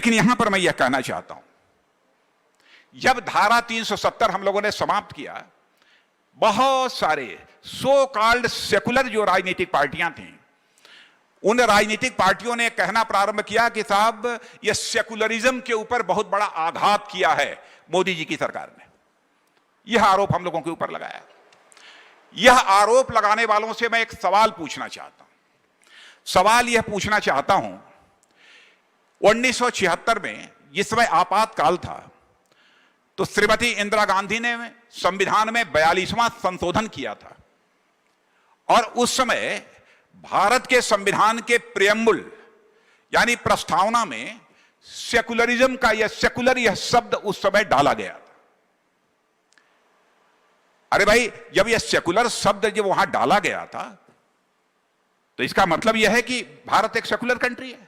लेकिन यहां पर मैं यह कहना चाहता हूं, जब धारा 370 हम लोगों ने समाप्त किया, बहुत सारे सो कॉल्ड सेकुलर जो राजनीतिक पार्टियां थीं, उन राजनीतिक पार्टियों ने कहना प्रारंभ किया कि साहब यह सेकुलरिज्म के ऊपर बहुत बड़ा आघात किया है मोदी जी की सरकार ने। यह आरोप हम लोगों के ऊपर लगाया। यह आरोप लगाने वालों से मैं एक सवाल पूछना चाहता हूं। सवाल यह पूछना चाहता हूं, 1976 में जिस समय आपातकाल था, तो श्रीमती इंदिरा गांधी ने संविधान में 42वां संशोधन किया था, और उस समय भारत के संविधान के प्रियम्बुल यानी प्रस्तावना में सेकुलरिज्म का यह शब्द उस समय डाला गया था। अरे भाई, जब यह सेकुलर शब्द जब वहां डाला गया था, तो इसका मतलब यह है कि भारत एक सेकुलर कंट्री है।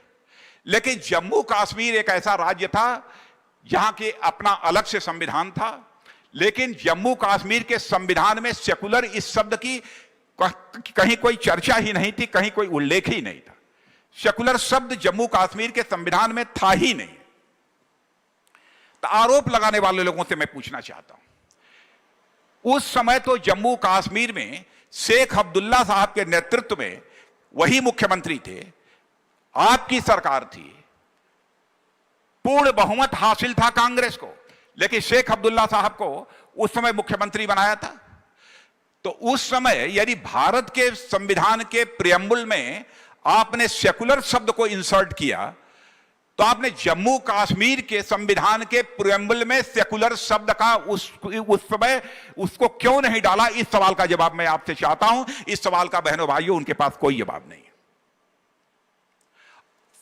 लेकिन जम्मू कश्मीर एक ऐसा राज्य था जहां के अपना अलग से संविधान था, लेकिन जम्मू कश्मीर के संविधान में सेकुलर इस शब्द की कहीं कोई चर्चा ही नहीं थी, कहीं कोई उल्लेख ही नहीं था। सेकुलर शब्द जम्मू कश्मीर के संविधान में था ही नहीं। तो आरोप लगाने वाले लोगों से मैं पूछना चाहता हूं, उस समय तो जम्मू कश्मीर में शेख अब्दुल्ला साहब के नेतृत्व में वही मुख्यमंत्री थे, आपकी सरकार थी, पूर्ण बहुमत हासिल था कांग्रेस को, लेकिन शेख अब्दुल्ला साहब को उस समय मुख्यमंत्री बनाया था। तो उस समय यदि भारत के संविधान के प्रियम्बुल में आपने सेकुलर शब्द को इंसर्ट किया, तो आपने जम्मू कश्मीर के संविधान के प्रियम्बुल में सेकुलर शब्द का उस समय उसको क्यों नहीं डाला? इस सवाल का जवाब मैं आपसे चाहता हूं। इस सवाल का बहनों भाइयों उनके पास कोई जवाब नहीं है।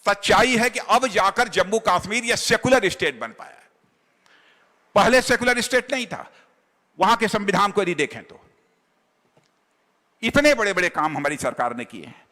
सच्चाई है कि अब जाकर जम्मू कश्मीर यह सेकुलर स्टेट बन पाया है। पहले सेकुलर स्टेट नहीं था। वहां के संविधान को यदि देखें तो इतने बड़े बड़े काम हमारी सरकार ने किए हैं।